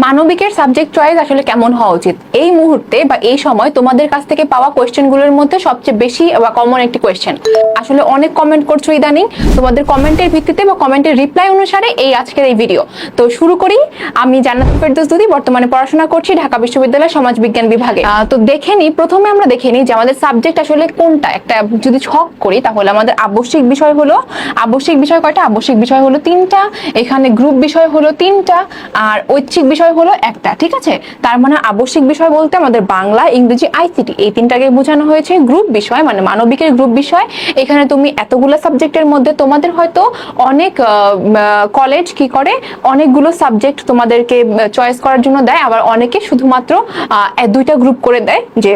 মানবিকের subject choice আসলে কেমন হওয়া উচিত এই মুহূর্তে বা এই সময় তোমাদের কাছ থেকে পাওয়া কোয়েশ্চেনগুলোর মধ্যে সবচেয়ে বেশি বা কমন একটি কোয়েশ্চেন। আসলে অনেক কমেন্ট করছো ইদানিং, তোমাদের কমেন্টের ভিত্তিতে বা কমেন্টের রিপ্লাই অনুসারে আজকের এই ভিডিও। তো শুরু করি। আমি জান্নাত ফেরদৌস দুদি, বর্তমানে পড়াশোনা করছি ঢাকা বিশ্ববিদ্যালয়ের সমাজ বিজ্ঞান বিভাগে। তো প্রথমে আমরা দেখে নিই যে আমাদের সাবজেক্ট আসলে কোনটা। একটা যদি ছক করি তাহলে আমাদের আবশ্যিক বিষয় হলো, আবশ্যিক বিষয় কয়টা? আবশ্যিক বিষয় হলো 3টা, এখানে গ্রুপ বিষয় হলো 3টা, আর ঐচ্ছিক বিষয় হলো একটা। ঠিক আছে, তার মানে আবশ্যিক বিষয় বলতে আমাদের বাংলা, ইংরেজি, আইসিটি এই 3টাকে বোঝানো হয়েছে। গ্রুপ বিষয় মানে মানবিকের গ্রুপ বিষয়, এখানে তুমি এতগুলো সাবজেক্টের মধ্যে তোমাদের হয়তো অনেক কলেজ কি করে অনেকগুলো সাবজেক্ট তোমাদেরকে চয়েস করার জন্য দেয়, আবার অনেকে শুধুমাত্র 2টা গ্রুপ করে দেয়, যে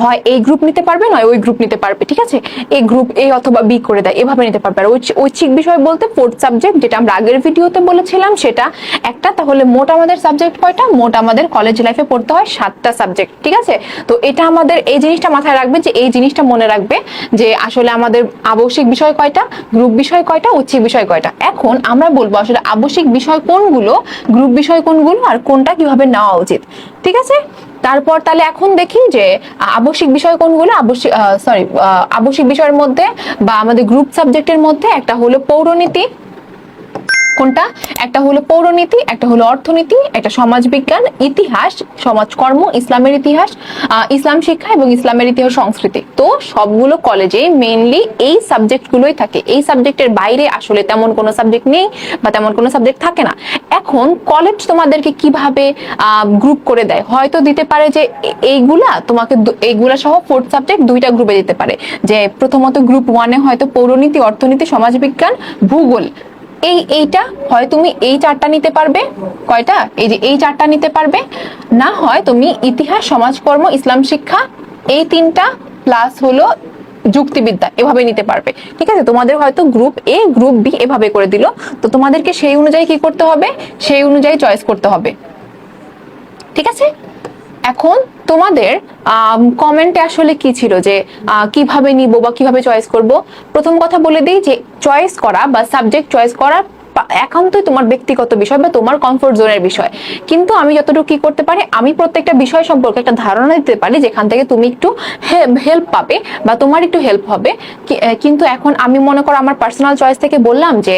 হয় এই গ্রুপ নিতে পারবে নয় ওই গ্রুপ নিতে পারবে। ঠিক আছে, এই গ্রুপ এ অথবা বি করে দেয়, এভাবে নিতে পারবে। আর ঐচ্ছিক বিষয় বলতে 4th সাবজেক্ট, যেটা আমরা আগের ভিডিওতে বলেছিলাম সেটা একটা। তাহলে মোট আমাদের সাবজেক্ট কয়টা? মোট আমাদের কলেজ লাইফে পড়তে হয় 7টা সাবজেক্ট। ঠিক আছে, তো এটা আমাদের এই জিনিসটা মাথায় রাখবে, যে এই জিনিসটা মনে রাখবে যে আসলে আমাদের আবশ্যিক বিষয় কয়টা, গ্রুপ বিষয় কয়টা, ঐচ্ছিক বিষয় কয়টা। এখন আমরা বলবো আসলে আবশ্যিক বিষয় কোনগুলো, গ্রুপ বিষয় কোনগুলো, আর কোনটা কিভাবে নেওয়া উচিত। ঠিক আছে, তারপর তাহলে এখন দেখি যে আবশ্যিক বিষয় কোনগুলো। আবশ্যিক বিষয়ের মধ্যে বা আমাদের গ্রুপ সাবজেক্টের মধ্যে একটা হলো পৌরনীতি। কোনটা? একটা হলো পৌরনীতি, একটা হলো অর্থনীতি, একটা সমাজবিজ্ঞান, ইতিহাস, সমাজকর্ম, ইসলামের ইতিহাস, ইসলাম শিক্ষা এবং ইসলামের ইতিহাস সংস্কৃতি। তো সবগুলো কলেজে মেইনলি এই সাবজেক্টগুলোই থাকে। এই সাবজেক্টের বাইরে আসলে তেমন কোনো সাবজেক্ট নেই বা তেমন কোনো সাবজেক্ট থাকে না। এখন কলেজ তোমাদেরকে কিভাবে গ্রুপ করে দেয়? হয়তো দিতে পারে যে এইগুলা তোমাকে, এইগুলা সহ 4th সাবজেক্ট 2টা গ্রুপে দিতে পারে। যে প্রথমত গ্রুপ 1-এ হয়তো পৌরনীতি, অর্থনীতি, সমাজবিজ্ঞান, ভূগোল, এইটা হয় তুমি এই 4টা নিতে পারবে। কয়টা? এই যে এই 4টা নিতে পারবে। না হয় তুমি ইতিহাস, সমাজকর্ম, ইসলাম শিক্ষা এই 3টা প্লাস হলো যুক্তিবিদ্যা, এভাবে নিতে পারবে। ঠিক আছে, তোমাদের হয়তো গ্রুপ এ, গ্রুপ বি এভাবে করে দিল, তো তোমাদেরকে সেই অনুযায়ী কি করতে হবে? সেই অনুযায়ী চয়েস করতে হবে। ঠিক আছে, এখন তোমাদের কমেন্টে আসলে কি ছিল যে কিভাবে নিব বা কিভাবে চয়েস করব। প্রথম কথা বলে দিই যে চয়েস করা বা সাবজেক্ট চয়েস করা একান্তই তোমার ব্যক্তিগত বিষয় বা তোমার কমফোর্ট জোনের বিষয়। কিন্তু আমি যতটুকু কি করতে পারি, আমি প্রত্যেকটা বিষয় সম্পর্কে একটা ধারণা দিতে পারি যেখান থেকে তুমি একটু হেল্প পাবে বা তোমার একটু হেল্প হবে। কিন্তু এখন আমি মনে করো আমার পার্সোনাল চয়েস থেকে বললাম যে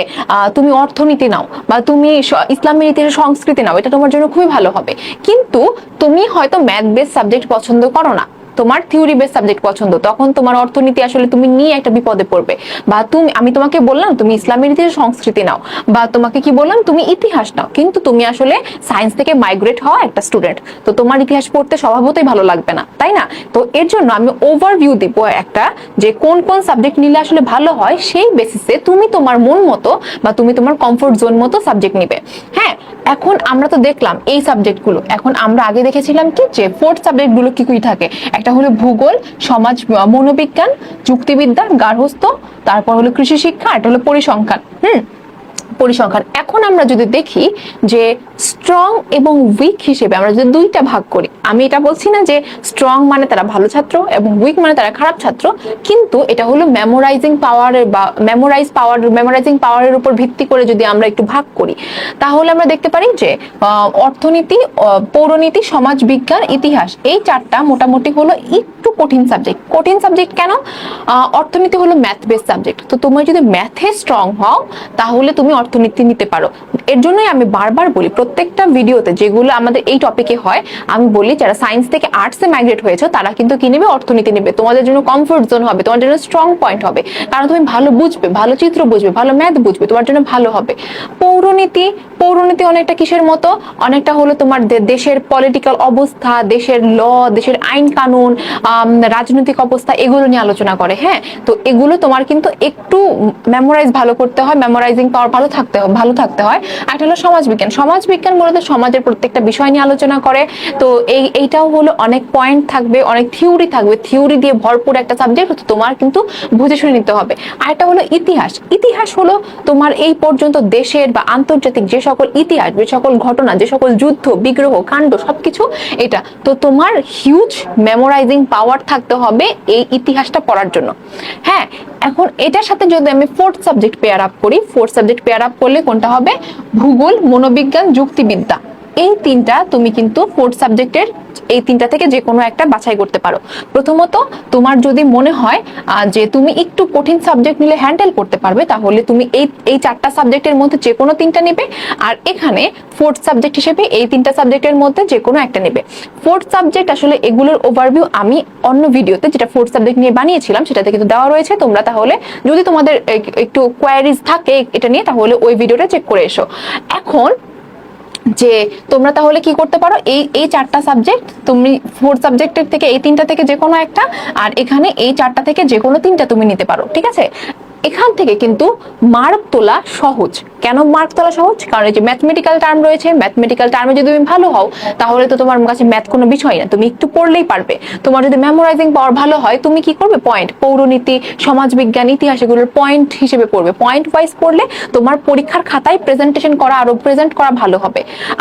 তুমি অর্থনীতি নাও বা তুমি ইসলামের ইতিহাস সংস্কৃতি নাও, এটা তোমার জন্য খুবই ভালো হবে। কিন্তু তুমি হয়তো ম্যাথ বেস সাবজেক্ট পছন্দ করো না, তোমার থিওরি বেস সাবজেক্ট পছন্দ, তখন তোমার অর্থনীতি আসলে তুমি নিয়ে একটা বিপদে পড়বে। বা আমি তোমাকে বললাম তুমি ইসলামের ইতিহাস সংস্কৃতি নাও, বা তোমাকে কি বললাম তুমি ইতিহাস নাও, কিন্তু তুমি আসলে সায়েন্স থেকে মাইগ্রেট হওয়া একটা স্টুডেন্ট, তো তোমার ইতিহাস পড়তে স্বভাবতই ভালো লাগবে না, তাই না? তো এর জন্য আমি ওভারভিউ দিব একটা, যে কোন কোন সাবজেক্ট নিলে আসলে ভালো হয়, সেই বেসিসে তুমি তোমার মন মতো বা তুমি তোমার কমফোর্ট জোন মতো সাবজেক্ট নিবে। হ্যাঁ, এখন আমরা তো দেখলাম এই সাবজেক্টগুলো। এখন আমরা আগে দেখেছিলাম কি যে 4th সাবজেক্টগুলো কি কি থাকে। একটা হলো ভূগোল, সমাজ, মনোবিজ্ঞান, যুক্তিবিদ্যা, গার্হস্থ্য, তারপর হলো কৃষি শিক্ষা, এটা হলো পরিসংখ্যান। পরিসংখ্যান। এখন আমরা যদি দেখি যে স্ট্রং এবং উইক হিসেবে আমরা যদি 2টা ভাগ করি, আমি এটা বলছি না যে স্ট্রং মানে তারা ভালো ছাত্র এবং উইক মানে তারা খারাপ ছাত্র, কিন্তু এটা হলো মেমোরাইজিং পাওয়ারের বা মেমোরাইজিং পাওয়ারের উপর ভিত্তি করে যদি আমরা একটু ভাগ করি, তাহলে আমরা দেখতে পারি যে অর্থনীতি, পৌরনীতি, সমাজ বিজ্ঞান, ইতিহাস এই 4টা মোটামুটি হলো একটু কঠিন সাবজেক্ট। কঠিন সাবজেক্ট কেন? অর্থনীতি হলো ম্যাথ বেস সাবজেক্ট, তো তুমি যদি ম্যাথে স্ট্রং হও তাহলে তুমি অর্থনীতি নিতে পারো। এর জন্যই আমি বারবার বলি প্রত্যেকটা ভিডিওতে, যেগুলো আমাদের এই টপিকে হয়, আমি বলি যারা সায়েন্স থেকে আর্টসে মাইগ্রেট হয়েছে তারা কিন্তু কি নেবে? অর্থনীতি নেবে। তোমাদের জন্য কমফোর্ট জোন হবে, তোমার জন্য স্ট্রং পয়েন্ট হবে, কারণ তুমি ভালো বুঝবে, ভালো চিত্র বুঝবে, ভালো ম্যাথ বুঝবে, তোমার জন্য ভালো হবে। পৌরনীতি, পৌরনীতি অনেকটা কিসের মতো? অনেকটা হলো তোমার দেশের পলিটিক্যাল অবস্থা, দেশের ল, দেশের আইন কানুন, রাজনৈতিক অবস্থা, এগুলো নিয়ে আলোচনা করে। হ্যাঁ, তো এগুলো তোমার কিন্তু একটু মেমোরাইজ ভালো করতে হয়, মেমোরাইজিং পাওয়ার ভালো থাকতে হয়। আর এটা হলো সমাজবিজ্ঞান। সমাজবিজ্ঞান মূলত সমাজের প্রত্যেকটা বিষয় নিয়ে আলোচনা করে। তো এইটাও হলো অনেক পয়েন্ট থাকবে, অনেক থিওরি থাকবে, থিওরি দিয়ে ভরপুর একটা সাবজেক্ট, তোমার কিন্তু বুঝে শুনে নিতে হবে। আর এটা হলো ইতিহাস। ইতিহাস হলো তোমার এই পর্যন্ত দেশের বা আন্তর্জাতিক যে সকল ইতিহাস, যে সকল ঘটনা, যে সকল যুদ্ধ, বিগ্রহ, কাণ্ড, সবকিছু এটা। তো তোমার হিউজ মেমোরাইজিং পাওয়ার থাকতে হবে এই ইতিহাসটা পড়ার জন্য। হ্যাঁ, এখন এটার সাথে যদি আমি 4th সাবজেক্ট পেয়ার আপ করি, 4th সাবজেক্ট পেয়ার আপ করলে কোনটা হবে? ভূগোল, মনোবিজ্ঞান, যুক্তিবিদ্যা। এই তিনটা তুমি কিন্তু ফোর্থ সাবজেক্টের এই তিনটা থেকে যে কোনো একটা বাছাই করতে পারো। প্রথমত তোমার যদি মনে হয় যে তুমি একটু কঠিন সাবজেক্ট নিলে হ্যান্ডেল করতে পারবে, তাহলে তুমি এই চারটা সাবজেক্টের মধ্যে যে কোনো তিনটা নেবে, আর এখানে ফোর্থ সাবজেক্ট হিসেবে এই তিনটা সাবজেক্টের মধ্যে যে কোনো একটা নেবে। ফোর্থ সাবজেক্ট আসলে এগুলোর ওভারভিউ আমি অন্য ভিডিওতে যেটা ফোর্থ সাবজেক্ট নিয়ে বানিয়েছিলাম সেটাতে কিন্তু দেওয়া রয়েছে। তোমরা তাহলে যদি তোমাদের একটু কোয়ারিজ থাকে এটা নিয়ে, তাহলে ওই ভিডিওটা চেক করে এসো। এখন যে তোমরা তাহলে কি করতে পারো, এই চারটা সাবজেক্ট তুমি ফোর্থ সাবজেক্টের থেকে এই তিনটা থেকে যে কোনো একটা, আর এখানে এই চারটা থেকে যে কোনো তিনটা তুমি নিতে পারো, ঠিক আছে। এখান থেকে কিন্তু মার্ক তোলা সহজ। কেন মার্ক তোলা সহজ? কারণ এই যে ম্যাথমেটিক্যাল টার্ম রয়েছে, ম্যাথমেটিক্যাল টার্মে যদি তুমি ভালো হও তাহলে তো তোমার কাছে ম্যাথ কোনো বিষয় না, তুমি একটু পড়লেই পারবে। তোমার যদি মেমোরাইজিং পাওয়ার ভালো হয়, তুমি কি করবে, পয়েন্ট, পৌরনীতি, সমাজবিজ্ঞান, ইতিহাস এগুলোর পয়েন্ট হিসেবে পড়বে। পয়েন্ট ওয়াইজ পড়লে তোমার পরীক্ষার খাতায় প্রেজেন্টেশন করা আরো প্রেজেন্ট করা ভালো হবে।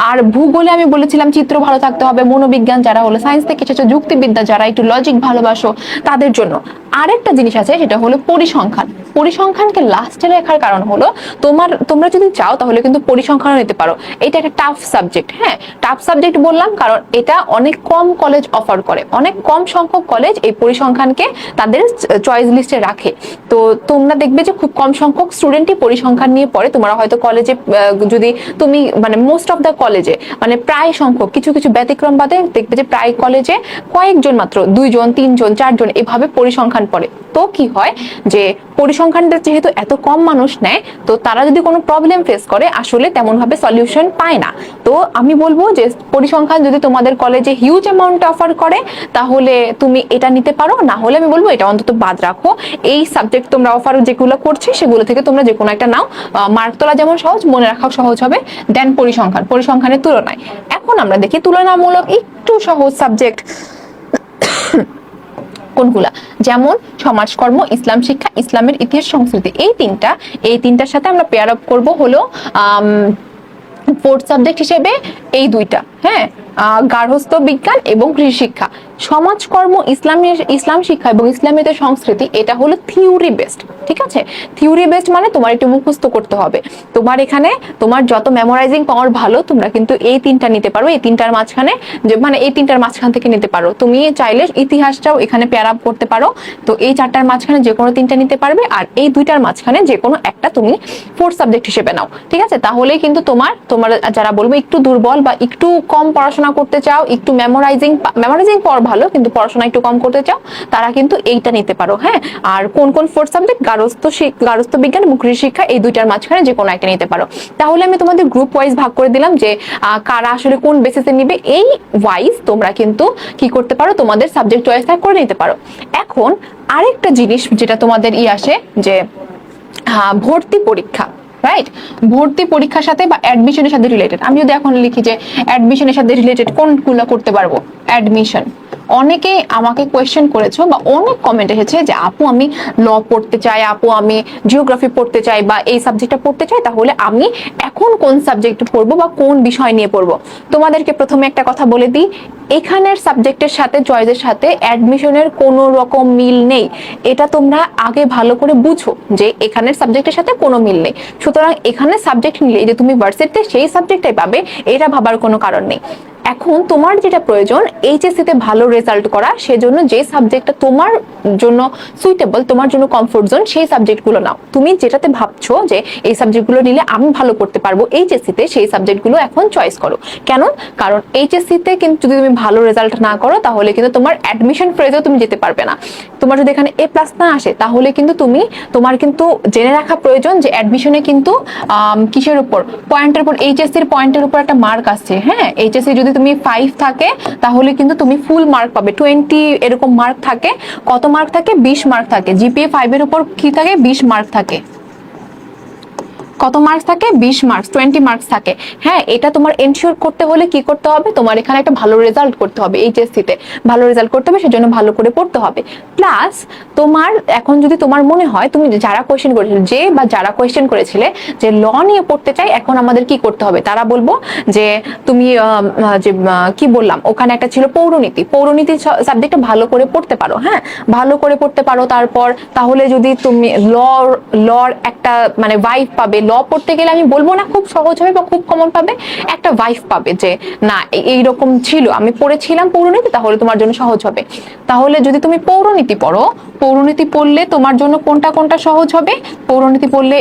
আর ভূগোলে আমি বলেছিলাম চিত্র ভালো থাকতে হবে। মনোবিজ্ঞান যারা হলো সায়েন্স থেকে এসেছে, যুক্তিবিদ্যা যারা একটু লজিক ভালোবাসো তাদের জন্য। আরেকটা জিনিস আছে সেটা হলো পরিসংখ্যান। পরিসংখ্যানকে লাস্টে রাখার কারণ হলো তোমরা যদি চাও তাহলে কিন্তু পরিসংখ্যানও নিতে পারো। এটা একটা টাফ সাবজেক্ট। হ্যাঁ, টাফ সাবজেক্ট বললাম কারণ এটা অনেক কম কলেজ অফার করে, অনেক কম সংখ্যক কলেজ এই পরিসংখ্যানকে তাদের চয়েস লিস্টে রাখে। তো তোমরা দেখবে যে খুব কম সংখ্যক স্টুডেন্টই পরিসংখ্যান নিয়ে পড়ে। তোমরা হয়তো কলেজে যদি তুমি মানে মোস্ট অফ দ্য কলেজে মানে প্রায় সংখ্যক, কিছু কিছু ব্যতিক্রম বাদে দেখবে যে প্রায় কলেজে কয়েকজন মাত্র, 2 জন 3 জন 4 জন এভাবে পরিসংখ্যান পড়ে। তো কি হয় যে পরিসংখ্যানটা যেহেতু এত কম মানুষ নেয়, তো তারা যদি কোনো প্রবলেম ফেস করে আসলে তেমন ভাবে সলিউশন পায় না। তো আমি বলবো যে পরিসংখ্যান যদি তোমাদের কলেজে হিউজ অ্যামাউন্ট অফার করে তাহলে তুমি এটা নিতে পারো, না হলে আমি বলবো এটা অন্তত বাদ রাখো। এই সাবজেক্ট তোমরা অফার যেগুলো করছে সেগুলো থেকে তোমরা যে কোনো একটা নাও, মার্ক তোলা যেমন সহজ, মনে রাখাও সহজ হবে দেন পরিসংখ্যানের তুলনায়। এখন আমরা দেখি তুলনামূলক একটু সহজ সাবজেক্ট কোনগুলা, যেমন সমাজকর্ম, ইসলাম শিক্ষা, ইসলামের ইতিহাস সংস্কৃতি। এই তিনটার সাথে আমরা পেয়ার আপ করবো হলো ফোর্থ সাবজেক্ট হিসেবে এই দুইটা। হ্যাঁ, গার্হস্থ্য বিজ্ঞান এবং কৃষি শিক্ষা। সমাজকর্ম, ইসলাম শিক্ষা এবং ইসলামের সংস্কৃতি এটা হলো থিওরি বেসড, ঠিক আছে। থিওরি বেসড মানে তোমার একটু মুখস্থ করতে হবে। তোমার এখানে তোমার যত মেমোরাইজিং পাওয়ার ভালো, তোমরা কিন্তু এই তিনটা নিতে পারো। এই তিনটার মাঝখানে এই তিনটার মাঝখান থেকে নিতে পারো। তুমি চাইলে ইতিহাসটাও এখানে পেয়ার আপ করতে পারো। তো এই চারটার মাঝখানে যে কোনো তিনটা নিতে পারবে, আর এই দুইটার মাঝখানে যে কোনো একটা তুমি ফোর্থ সাবজেক্ট হিসেবে নাও, ঠিক আছে। তাহলেই কিন্তু তোমার যারা বলবো একটু দুর্বল বা একটু কম পড়াশোনা করতে চাও, একটু মেমোরাইজিং পাওয়ার ভালো কিন্তু পড়াশোনা একটু কম করতে চাও, তারা কিন্তু এইটা নিতে পারো। হ্যাঁ, আর কোন কোন ফোর্থ সাবজেক্ট, গার্হস্থ্য বিজ্ঞান এবং কৃষি শিক্ষা, এই দুইটার মাঝখানে যে কোনো একটা নিতে পারো। তাহলে আমি তোমাদের গ্রুপ ওয়াইজ ভাগ করে দিলাম যে কারা আসলে কোন বেসিসে নিবে। এই ওয়াইজ তোমরা কিন্তু কি করতে পারো, তোমাদের সাবজেক্ট চয়েস করে নিতে পারো। এখন আরেকটা জিনিস যেটা তোমাদের আসে যে ভর্তি পরীক্ষা, রাইট। ভর্তি পরীক্ষার সাথে বা অ্যাডমিশনের সাথে রিলেটেড। আমি যদি এখন লিখি যে অ্যাডমিশনের সাথে রিলেটেড কোনগুলো করতে পারবো, অ্যাডমিশন। অনেকে আমাকে কোয়েশ্চেন করেছো বা অনেক কমেন্ট এসেছে যে আপু আমি ল পড়তে চাই, আপু আমি জিওগ্রাফি পড়তে চাই বা এই সাবজেক্টটা পড়তে চাই, তাহলে আমি এখন কোন সাবজেক্ট পড়বো বা কোন বিষয় নিয়ে পড়বো। তোমাদেরকে প্রথমে একটা কথা বলে দিই, এখানের সাবজেক্টের সাথে চয়েসের সাথে অ্যাডমিশনের কোনো রকম মিল নেই। এটা তোমরা আগে ভালো করে বুঝো যে এখানের সাবজেক্টের সাথে কোনো মিল নেই। সুতরাং এখানে সাবজেক্ট নিলে যে তুমি ভার্সিটিতে সেই সাবজেক্টটাই পাবে এটা ভাবার কোনো কারণ নেই। এখন তোমার যেটা প্রয়োজন এইচএসসি তে ভালো রেজাল্ট করা, সেজন্য যে সাবজেক্টটা তোমার জন্য সুইটেবল, তোমার জন্য কমফোর্ট জোন, সেই সাবজেক্টগুলো নাও। তুমি যেটাতে ভাবছো যে এই সাবজেক্টগুলো নিলে আমি ভালো করতে পারবো এইচএসসি তে, সেই সাবজেক্টগুলো এখন চয়েস করো। কেন? কারণ এইচএসসি তে কিন্তু যদি তুমি ভালো রেজাল্ট না করো তাহলে কিন্তু তোমার অ্যাডমিশন ফেজেও তুমি যেতে পারবে না। তোমার যদি এখানে A+ না আসে তাহলে কিন্তু তোমার কিন্তু জেনে রাখা প্রয়োজন যে অ্যাডমিশনে কিন্তু কিসের উপর, পয়েন্টের উপর, এইচএসসির পয়েন্টের উপর একটা মার্ক আসছে। হ্যাঁ, এইচএসসি যদি তুমি 5 থাকে তাহলে কিন্তু তুমি ফুল মার্ক পাবে। 20 এরকম মার্ক থাকে। কত মার্ক থাকে? 20 মার্ক থাকে। জিপিএ 5 এর উপর কি থাকে? 20 মার্ক থাকে। কত মার্কস থাকে? 20 মার্কস, 20 মার্কস থাকে। হ্যাঁ, এটা তোমার এনশিওর করতে হলে কি করতে হবে, তোমার এখানে একটা ভালো রেজাল্ট করতে হবে। এইচএসসি তে ভালো রেজাল্ট করতে হবে, সেজন্য ভালো করে পড়তে হবে। প্লাস তোমার এখন যদি তোমার মনে হয়, তুমি যারা কোয়েশ্চেন করেছিলে যারা কোয়েশ্চেন করেছিলে যে ল নিয়ে পড়তে চাই, এখন আমাদের কি করতে হবে, তারা বলবো যে তুমি যে কি বললাম ওখানে একটা ছিল পৌরনীতি সাবজেক্টটা ভালো করে পড়তে পারো। হ্যাঁ, ভালো করে পড়তে পারো। তারপর তাহলে যদি তুমি লর একটা মানে ভাইব পাবে, ল পড়তে গেলে আমি বলবো না খুব সহজ হবে বা খুব কমন পাবে, একটা ভাইব পাবে যে না এইরকম ছিল, আমি পড়েছিলাম পৌরনীতি, তাহলে তোমার জন্য সহজ হবে। তাহলে যদি তুমি পৌরনীতি পড়ো, পৌরনীতি পড়লে তোমার জন্য কোনটা কোনটা সহজ হবে? পৌরনীতি পড়লে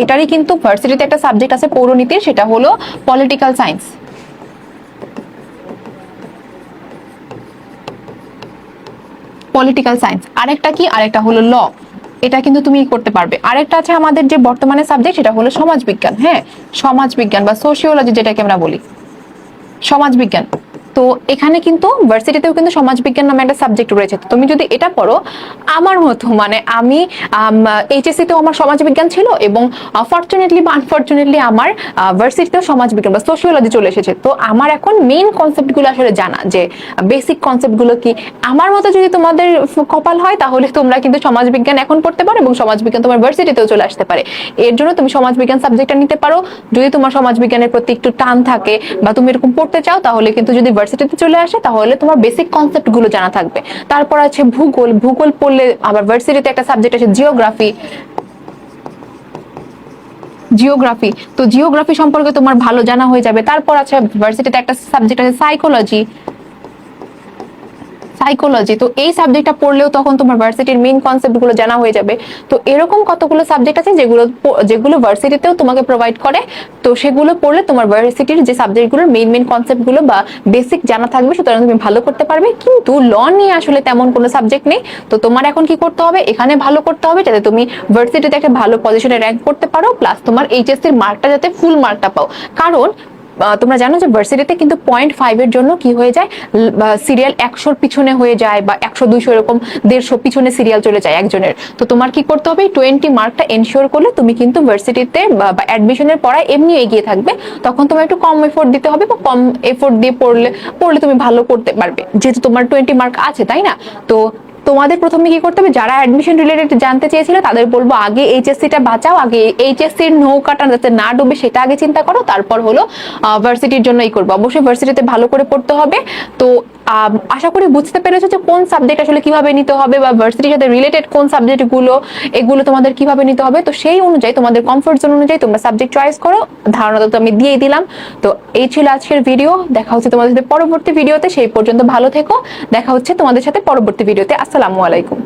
এটারই কিন্তু ভার্সিটিতে একটা সাবজেক্ট আছে পৌরনীতির, সেটা হলো পলিটিক্যাল সায়েন্স। পলিটিক্যাল সায়েন্স আরেকটা কি, আরেকটা হলো ল, এটা কিন্তু তুমি করতে পারবে। আরেকটা আছে আমাদের যে বর্তমানে সাবজেক্ট, সেটা হলো সমাজবিজ্ঞান। হ্যাঁ, সমাজবিজ্ঞান বা সোশিওলজি যেটাকে আমরা বলি, সমাজবিজ্ঞান। তো এখানে কিন্তু ভার্সিটিতেও কিন্তু সমাজবিজ্ঞান নামে একটা সাবজেক্ট রয়েছে। তো তুমি যদি এটা পড়ো, আমার মতো মানে আমি এইচএসসি তেও আমার সমাজবিজ্ঞান ছিল, এবং ফরচুনেটলি বা আনফরচুনেটলি আমার ভার্সিটিতেও সমাজবিজ্ঞান বা সোশিওলজি চলে এসেছে। তো আমার এখন মেইন কনসেপ্টগুলো আসলে জানা, যে বেসিক কনসেপ্টগুলো কি। আমার মতো যদি তোমাদের কপাল হয়, তাহলে তোমরা কিন্তু সমাজবিজ্ঞান এখন পড়তে পারো, এবং সমাজবিজ্ঞান তোমার ভার্সিটিতেও চলে আসতে পারে। এর জন্য তুমি সমাজবিজ্ঞান সাবজেক্টটা নিতে পারো। যদি তোমার সমাজবিজ্ঞানের প্রতি একটু টান থাকে বা তুমি এরকম পড়তে চাও, তাহলে কিন্তু যদি ভার্সিটিতে চলে আসে, তাহলে তোমার বেসিক কনসেপ্ট গুলো জানা থাকবে। তারপর আছে ভূগোল। ভূগোল পড়লে আবার ভার্সিটিতে একটা সাবজেক্ট আছে জিওগ্রাফি। জিওগ্রাফি, তো জিওগ্রাফি সম্পর্কে তোমার ভালো জানা হয়ে যাবে। তারপর আছে ভার্সিটিতে একটা সাবজেক্ট আছে সাইকোলজি। সাইকোলজি, তো এই সাবজেক্টটা পড়লেও তখন তোমার ভার্সিটির মেইন কনসেপ্ট গুলো জানা হয়ে যাবে। তো এরকম কতগুলো সাবজেক্ট আছে যেগুলো যেগুলো ভার্সিটিতেও তোমাকে প্রোভাইড করে। তো সেগুলো পড়লে তোমার ভার্সিটির যে সাবজেক্টগুলোর মেইন মেইন কনসেপ্ট গুলো বা বেসিক জানা থাকবে, সুতরাং তুমি ভালো করতে পারবে। কিন্তু ল নিয়ে আসলে তেমন কোনো সাবজেক্ট নেই। তো তোমার এখন কি করতে হবে, এখানে ভালো করতে হবে যাতে তুমি ভার্সিটিতে একটা ভালো পজিশনে র্যাঙ্ক করতে পারো, প্লাস তোমার এইচএসসির মার্কটা যাতে ফুল মার্কটা পাও। কারণ তোমরা জানো যে ভার্সিটিতে কিন্তু 0.5 এর জন্য কি হয়ে যায়, সিরিয়াল 100-র পিছনে হয়ে যায়, বা 100-200 এরকম 150 পিছনে সিরিয়াল চলে যায় একজনের। তো তোমার কি করতে হবে, 20 মার্কটা এনশিওর করলে তুমি কিন্তু ভার্সিটিতে বা অ্যাডমিশনের পড়ায় এমনি এগিয়ে থাকবে। তখন তোমার একটু কম এফোর্ট দিতে হবে, বা কম এফোর্ট দিয়ে পড়লে তুমি ভালো করতে পারবে, যেহেতু তোমার 20 মার্ক আছে, তাই না? তো তোমাদের প্রথমে কি করতে হবে, যারা অ্যাডমিশন রিলেটেড জানতে চেয়েছিল তাদের বলবো আগে এইচএসসিটা বাঁচাও, আগে এইচএসসির নৌকাটা যাতে না ডুবে সেটা আগে চিন্তা করো, তারপর হলো ভার্সিটির জন্য করবো। অবশ্যই ভার্সিটিতে ভালো করে পড়তে হবে। তো আশা করি বুঝতে পেরেছো যে কোন সাবজেক্ট আসলে কিভাবে নিতে হবে, বা ভার্সিটির সাথে রিলেটেড কোন সাবজেক্ট গুলো, এগুলো তোমাদের কিভাবে নিতে হবে। তো সেই অনুযায়ী তোমাদের কমফোর্ট জোন অনুযায়ী তোমরা সাবজেক্ট চয়েস করো। ধারণা তো আমি দিয়ে দিলাম। তো এই ছিল আজকের ভিডিও। দেখা হচ্ছে তোমাদের সাথে পরবর্তী ভিডিওতে। সেই পর্যন্ত ভালো থেকো। দেখা হচ্ছে তোমাদের সাথে পরবর্তী ভিডিওতে। আসসালামু আলাইকুম।